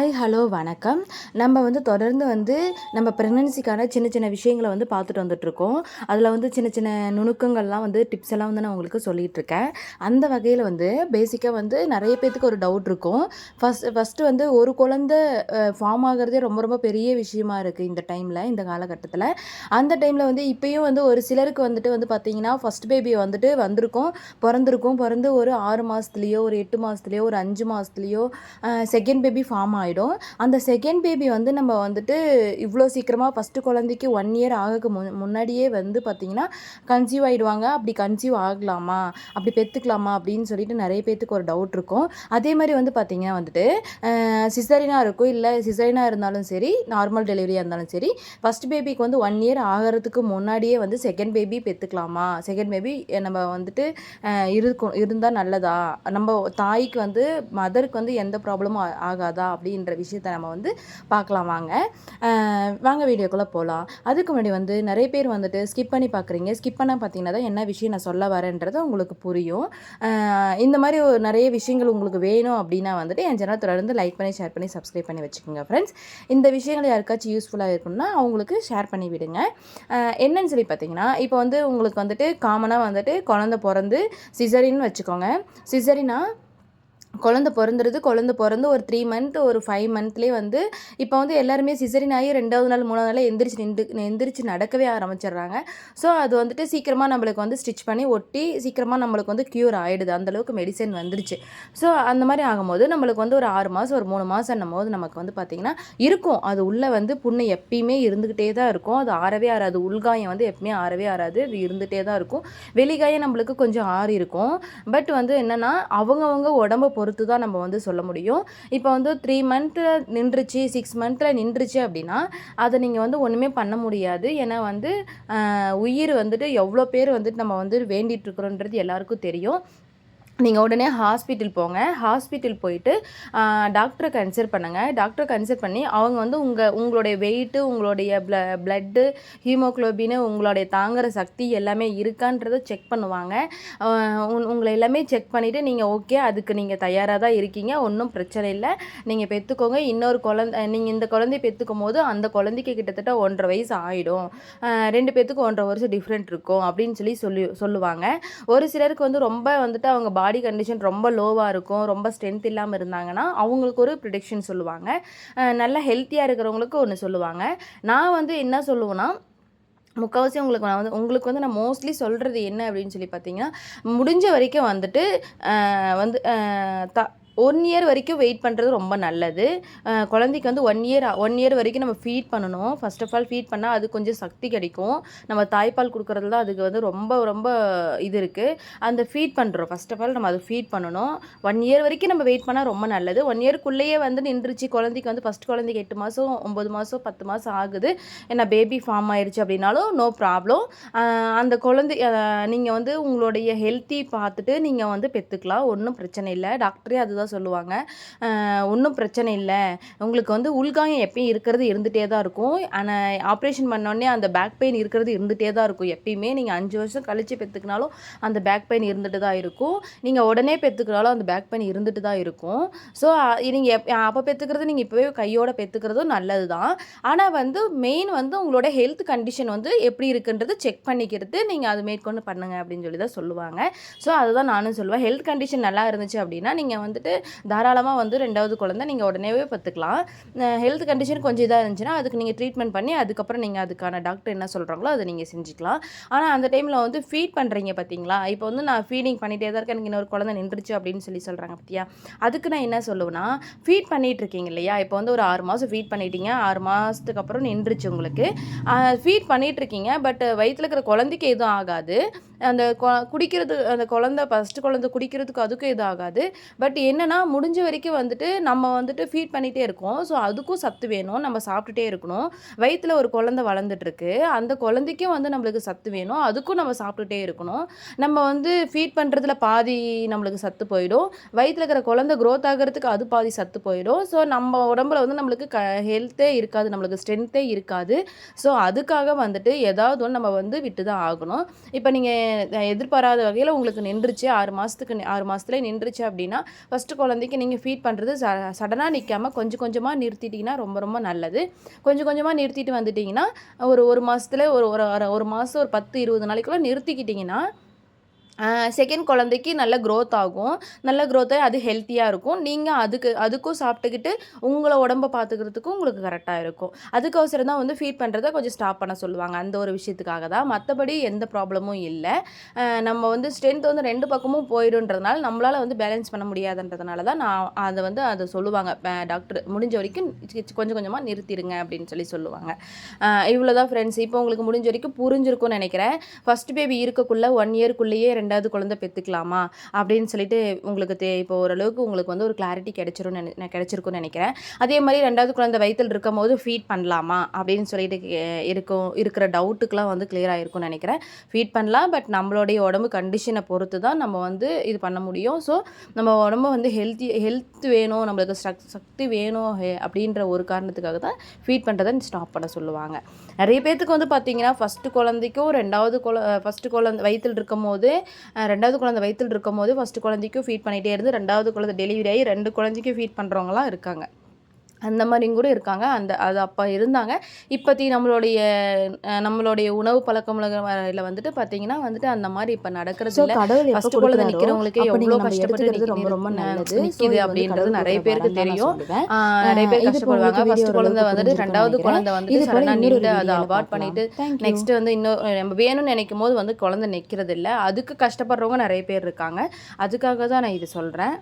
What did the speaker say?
Hi hello வணக்கம். நம்ம தொடர்ந்து நம்ம ப்ரெக்னன்சிக்கான சின்ன சின்ன விஷயங்கள பார்த்துட்டு வந்துட்டுருக்கோம். அதில் சின்ன சின்ன நுணுக்கங்கள்லாம் டிப்ஸ் எல்லாம் நான் உங்களுக்கு சொல்லிகிட்ருக்கேன். அந்த வகையில் பேசிக்காக நிறைய பேத்துக்கு ஒரு டவுட் இருக்கும். ஃபஸ்ட்டு ஒரு குழந்தை ஃபார்ம் ஆகிறதே ரொம்ப ரொம்ப பெரிய விஷயமா இருக்குது இந்த டைமில், இந்த காலகட்டத்தில். அந்த டைமில் இப்பயும் ஒரு சிலருக்கு பார்த்திங்கன்னா ஃபஸ்ட் பேபி பிறந்து ஒரு 6 மாதத்துலேயோ ஒரு 8 மாதத்துலேயோ ஒரு 5 மாதத்துலேயோ செகண்ட் பேபி ஃபார்ம் ஆகிடும். அந்த செகண்ட் பேபி நம்ம இவ்வளோ சீக்கிரமாக ஃபஸ்ட்டு குழந்தைக்கு 1 இயர் ஆகக்கு முன்னாடியே பார்த்திங்கன்னா கன்சீவ் ஆகிடுவாங்க. அப்படி கன்சீவ் ஆகலாமா, அப்படி பெற்றுக்கலாமா அப்படின்னு சொல்லிட்டு நிறைய பேத்துக்கு ஒரு டவுட் இருக்கும். அதே மாதிரி பார்த்திங்கன்னா சிசரினாக இருக்கும், இல்லை சிசரினாக இருந்தாலும் சரி, நார்மல் டெலிவரியாக இருந்தாலும் சரி, ஃபஸ்ட் பேபிக்கு 1 இயர் ஆகிறதுக்கு முன்னாடியே செகண்ட் பேபி பெற்றுக்கலாமா, செகண்ட் பேபி நம்ம இருந்தால் நல்லதா, நம்ம தாய்க்கு மதருக்கு எந்த ப்ராப்ளமும் ஆகாதா அப்படின்ற விஷயத்தை நம்ம பார்க்கலாம். வாங்க வீடியோக்குள்ளே போகலாம். அதுக்கு முன்னாடி நிறைய பேர் ஸ்கிப் பண்ணி பார்க்குறீங்க. ஸ்கிப் பண்ண பார்த்தீங்கன்னா தான் என்ன விஷயம் நான் சொல்ல வரேன்றது உங்களுக்கு புரியும். இந்த மாதிரி நிறைய விஷயங்கள் உங்களுக்கு வேணும் அப்படின்னா என் சேனல் தொடர்ந்து லைக் பண்ணி ஷேர் பண்ணி சப்ஸ்கிரைப் பண்ணி வச்சுக்கோங்க ஃப்ரெண்ட்ஸ். இந்த விஷயங்கள் யாருக்காச்சும் யூஸ்ஃபுல்லாக இருக்குன்னா அவங்களுக்கு ஷேர் பண்ணி விடுங்க. என்னன்னு சொல்லி பார்த்தீங்கன்னா, இப்போ உங்களுக்கு காமனாக குழந்தை பிறந்து சிசரின்னு வச்சுக்கோங்க. சிசரினா குழந்த பிறந்து ஒரு 3 மந்த் ஒரு 5 மந்த்லேயே இப்போ எல்லாருமே சிசரின் ஆகி 2வது நாள் 3வது நாள் எந்திரிச்சு நடக்கவே ஆரம்பிச்சிடுறாங்க. ஸோ அது சீக்கிரமாக நம்மளுக்கு ஸ்டிச் பண்ணி ஒட்டி சீக்கிரமாக நம்மளுக்கு க்யூர் ஆகிடுது. அந்தளவுக்கு மெடிசன் வந்துருச்சு. ஸோ அந்த மாதிரி ஆகும்போது நம்மளுக்கு ஒரு 6 மாதம் ஒரு 3 மாதம் போது நமக்கு பார்த்திங்கன்னா இருக்கும். அது உள்ளே புண்ணு எப்பயுமே இருந்துக்கிட்டே தான் இருக்கும். அது ஆறவே ஆறாது. உள்காயம் எப்பயுமே ஆறவே ஆறாது. அது இருந்துகிட்டே தான் இருக்கும். வெளிகாயம் நம்மளுக்கு கொஞ்சம் ஆறி இருக்கும். பட் என்னென்னா அவங்கவுங்க உடம்பை பொறுத்து தான் நம்ம சொல்ல முடியும். இப்போ 3 மந்த்தில் நின்றுச்சு, 6 மந்த்தில் நின்றுச்சு அப்படின்னா அதை நீங்கள் ஒன்றுமே பண்ண முடியாது. ஏன்னா உயிர் எவ்வளோ பேர் நம்ம வேண்டிகிட்ருக்குறோன்றது எல்லாருக்கும் தெரியும். நீங்கள் உடனே ஹாஸ்பிட்டல் போங்க. ஹாஸ்பிட்டல் போயிட்டு டாக்டரை கன்சல்ட் பண்ணுங்கள். டாக்டரை கன்சல்ட் பண்ணி அவங்க உங்களுடைய வெயிட்டு, உங்களுடைய ப்ளட்டு, ஹீமோக்ளோபின், உங்களுடைய தாங்குகிற சக்தி எல்லாமே இருக்கான்றதை செக் பண்ணுவாங்க. உங்களை எல்லாமே செக் பண்ணிவிட்டு நீங்கள் ஓகே, அதுக்கு நீங்கள் தயாராக தான் இருக்கீங்க, ஒன்றும் பிரச்சனை இல்லை, நீங்கள் பெற்றுக்கோங்க. இன்னொரு நீங்கள் இந்த குழந்தைய பெற்றுக்கும் போது அந்த குழந்தைக்கு கிட்டத்தட்ட 1.5 வயசு ஆகிடும். 2 பேத்துக்கும் 1.5 வருஷம் டிஃப்ரெண்ட் இருக்கும் அப்படின்னு சொல்லுவாங்க. ஒரு சிலருக்கு ரொம்ப அவங்க பாடி கண்டிஷன் ரொம்ப லோவாக இருக்கும், ரொம்ப ஸ்ட்ரென்த் இல்லாமல் இருந்தாங்கன்னா அவங்களுக்கு ஒரு ப்ரிடிக்ஷன் சொல்லுவாங்க. நல்லா ஹெல்த்தியாக இருக்கிறவங்களுக்கு ஒன்று சொல்லுவாங்க. நான் என்ன சொல்லுவேன்னா, முக்கால்வாசி உங்களுக்கு நான் மோஸ்ட்லி சொல்கிறது என்ன அப்படின்னு சொல்லி பார்த்தீங்கன்னா, முடிஞ்ச வரைக்கும் 1 இயர் வரைக்கும் வெயிட் பண்ணுறது ரொம்ப நல்லது. குழந்தைக்கு 1 இயர் வரைக்கும் நம்ம ஃபீட் பண்ணணும். ஃபர்ஸ்ட் ஆஃப் ஆல் ஃபீட் பண்ணால் அது கொஞ்சம் சக்தி கிடைக்கும். நம்ம தாய்ப்பால் கொடுக்குறதுல தான் அதுக்கு ரொம்ப ரொம்ப இது இருக்குது. அந்த ஃபீட் பண்ணுறோம், ஃபர்ஸ்ட் ஆஃப் ஆல் நம்ம அதை ஃபீட் பண்ணணும். 1 இயர் வரைக்கும் நம்ம வெயிட் பண்ணால் ரொம்ப நல்லது. 1 இயருக்குள்ளேயே நின்றுச்சு குழந்தைக்கு ஃபஸ்ட் குழந்தைக்கு 8 மாதம் 9 மாதம் 10 மாதம் ஆகுது, ஏன்னா பேபி ஃபார்ம் ஆயிடுச்சு அப்படின்னாலும் நோ ப்ராப்ளம். அந்த குழந்தை நீங்கள் உங்களுடைய ஹெல்த்தி பார்த்துட்டு நீங்கள் பெற்றுக்கலாம், ஒன்றும் பிரச்சனை இல்லை. டாக்டரே அதுதான் சொல்லுவாங்க. ஒன்றும் பிரச்சனை இல்லை, உங்களுக்கு உள்காயம் எப்பயும் இருக்கிறது இருந்துகிட்டே தான் இருக்கும். ஆனால் ஆப்ரேஷன் பண்ணோடனே அந்த பேக் பெயின் இருக்கிறது இருந்துகிட்டே தான் இருக்கும். எப்பயுமே நீங்கள் 5 வருஷம் கழித்து பெற்றுக்கினாலும் அந்த பேக் பெயின் இருந்துட்டு தான் இருக்கும். நீங்கள் உடனே பெற்றுக்கினாலும் அந்த பேக் பெயின் இருந்துட்டு தான் இருக்கும். ஸோ நீங்கள் அப்போ பெற்றுக்கிறது நீங்கள் இப்போவே கையோட பெற்றுக்கிறதும் நல்லது தான். ஆனால் மெயின் உங்களோட ஹெல்த் கண்டிஷன் எப்படி இருக்குன்றது செக் பண்ணிக்கிறது நீங்கள் அது மேற்கொண்டு பண்ணுங்க அப்படின்னு சொல்லி தான் சொல்லுவாங்க. ஸோ அதுதான் நானும் சொல்லுவேன். ஹெல்த் கண்டிஷன் நல்லா இருந்துச்சு அப்படின்னா நீங்கள் தாராளமாக 2வது குழந்தை நீங்கள் உடனேவே பெற்றுக்கலாம். ஹெல்த் கண்டிஷன் கொஞ்சம் இதாக இருந்துச்சுன்னா அதுக்கு நீங்கள் ட்ரீட்மெண்ட் பண்ணி அதுக்கப்புறம் நீங்கள் அதுக்கான டாக்டர் என்ன சொல்கிறாங்களோ அதை நீங்கள் செஞ்சுக்கலாம். ஆனால் அந்த டைமில் ஃபீட் பண்ணுறீங்க பார்த்தீங்களா, இப்போ நான் ஃபீடிங் பண்ணிகிட்டே தான் இருக்கேன், எனக்கு இன்னொரு குழந்தை நின்றுச்சு அப்படின்னு சொல்கிறாங்க பார்த்தியா, அதுக்கு நான் என்ன சொல்லுவேன்னா, ஃபீட் பண்ணிகிட்டு இருக்கீங்க இல்லையா, இப்போ ஒரு 6 மாதம் ஃபீட் பண்ணிட்டீங்க, 6 மாதத்துக்கு அப்புறம் நின்றுச்சு உங்களுக்கு, ஃபீட் பண்ணிகிட்டு இருக்கீங்க. பட் வயிற்றில் இருக்கிற குழந்தைக்கு எதுவும் ஆகாது. அந்த குடிக்கிறது, அந்த குழந்தை ஃபஸ்ட்டு குழந்தை குடிக்கிறதுக்கு அதுக்கும் எதுவும் ஆகாது. பட் என்னென்னா முடிஞ்ச வரைக்கும் நம்ம ஃபீட் பண்ணிகிட்டே இருக்கோம். ஸோ அதுக்கும் சத்து வேணும், நம்ம சாப்பிட்டுட்டே இருக்கணும். வயிற்றில் ஒரு குழந்தை வளர்ந்துட்டுருக்கு, அந்த குழந்தைக்கும் நம்மளுக்கு சத்து வேணும், அதுக்கும் நம்ம சாப்பிட்டுட்டே இருக்கணும். நம்ம ஃபீட் பண்ணுறதுல பாதி நம்மளுக்கு சத்து போயிடும், வயிற்றில் இருக்கிற குழந்தை க்ரோத் ஆகிறதுக்கு அது பாதி சத்து போயிடும். ஸோ நம்ம உடம்புல நம்மளுக்கு ஹெல்த்தே இருக்காது, நம்மளுக்கு ஸ்ட்ரென்த்தே இருக்காது. ஸோ அதுக்காக ஏதாவது ஒன்று நம்ம விட்டு தான் ஆகணும். இப்போ நீங்கள் எதிர்பாராத வகையில் உங்களுக்கு நின்றுச்சு, 6 மாதத்துலேயே நின்றுச்சு அப்படின்னா ஃபஸ்ட்டு ஃபஸ்ட்டு குழந்தைக்கு நீங்கள் ஃபீட் பண்ணுறது சடனாக நிற்காமல் கொஞ்சம் கொஞ்சமாக நிறுத்திட்டிங்கன்னா ரொம்ப ரொம்ப நல்லது. கொஞ்சம் கொஞ்சமாக நிறுத்திட்டு வந்துட்டிங்கன்னா ஒரு மாதத்துல ஒரு மாதம் ஒரு 10-20 நாளைக்குள்ளே நிறுத்திக்கிட்டிங்கன்னா செகண்ட் குழந்தைக்கு நல்ல க்ரோத் ஆகும். நல்ல க்ரோத் ஆகி அது ஹெல்த்தியாக இருக்கும். நீங்கள் அதுக்கும் சாப்பிட்டுக்கிட்டு உங்கள உடம்ப பார்த்துக்கிறதுக்கும் உங்களுக்கு கரெக்டாக இருக்கும். அதுக்கோசரம் தான் வந்து ஃபீட் பண்ணுறத கொஞ்சம் ஸ்டாப் பண்ண சொல்லுவாங்க. அந்த ஒரு விஷயத்துக்காக தான். மற்றபடி எந்த ப்ராப்ளமும் இல்லை. நம்ம வந்து ஸ்ட்ரென்த் வந்து 2 பக்கமும் போயிடுன்றதுனால நம்மளால் வந்து பேலன்ஸ் பண்ண முடியாதுன்றதுனால தான் அதை சொல்லுவாங்க. டாக்டர் முடிஞ்ச வரைக்கும் கொஞ்சம் கொஞ்சமாக நிறுத்திடுங்க அப்படின்னு சொல்லுவாங்க. இவ்வளோ தான் ஃப்ரெண்ட்ஸ். இப்போ உங்களுக்கு முடிஞ்ச வரைக்கும் புரிஞ்சிருக்கும்னு நினைக்கிறேன். ஃபஸ்ட் பேபி இருக்கக்குள்ளே 1 இயர்க்குள்ளேயே 2வது குழந்தை பெற்றுக்கலாமா அப்படின்னு சொல்லிட்டு உங்களுக்கு இப்போ ஓரளவுக்கு உங்களுக்கு வந்து ஒரு கிளாரிட்டி கிடைச்சிருக்கும்னு நினைக்கிறேன். அதே மாதிரி 2வது குழந்தை வயிற்றில் இருக்கும் போது ஃபீட் பண்ணலாமா அப்படின்னு சொல்லிட்டு இருக்கிற டவுட்டுக்கெலாம் வந்து கிளியர் ஆகிருக்கும்னு நினைக்கிறேன். ஃபீட் பண்ணலாம். பட் நம்மளுடைய உடம்பு கண்டிஷனை பொறுத்து தான் நம்ம வந்து இது பண்ண முடியும். ஸோ நம்ம உடம்பு வந்து ஹெல்த் வேணும், நம்மளுக்கு சக்தி வேணும் அப்படின்ற ஒரு காரணத்துக்காக தான் ஃபீட் பண்ணுறதை ஸ்டாப் பண்ண சொல்லுவாங்க. நிறைய பேர்த்துக்கு வந்து பார்த்தீங்கன்னா ஃபஸ்ட்டு குழந்தைக்கும் ஃபஸ்ட்டு குழந்தை வயிற்றில் இருக்கும் போது 2வது குழந்தை வயிற்றில் இருக்கும் போது ஃபஸ்ட்டு குழந்தைக்கும் ஃபீட் பண்ணிகிட்டே இருந்து 2வது குழந்தை டெலிவரி ஆகி 2 குழந்தைக்கும் ஃபீட் பண்ணுறவங்களாம் இருக்காங்க. அந்த மாதிரியும் கூட இருக்காங்க. அது அப்போ இருந்தாங்க. இப்போத்தி நம்மளுடைய உணவு பழக்கமுறையில் வந்துட்டு பார்த்தீங்கன்னா வந்துட்டு அந்த மாதிரி இப்போ நடக்கிறது இல்லை. ஃபஸ்ட்டு குழந்தை நிற்கிறவங்களுக்கே எவ்வளோ கஷ்டப்பட்டு ரொம்ப ரொம்ப நிற்கிது அப்படின்றது நிறைய பேருக்கு தெரியும். நிறைய பேர் கஷ்டப்படுவாங்க. ஃபஸ்ட்டு குழந்தை வந்துட்டு 2வது குழந்தை வந்துட்டு சடனாக நின்று அதை அவாய்ட் பண்ணிட்டு நெக்ஸ்ட்டு வந்து இன்னும் நம்ம வேணும்னு நினைக்கும் போது வந்து குழந்தை நிற்கிறது இல்லை. அதுக்கு கஷ்டப்படுறவங்க நிறைய பேர் இருக்காங்க. அதுக்காக தான் நான் இது சொல்கிறேன்.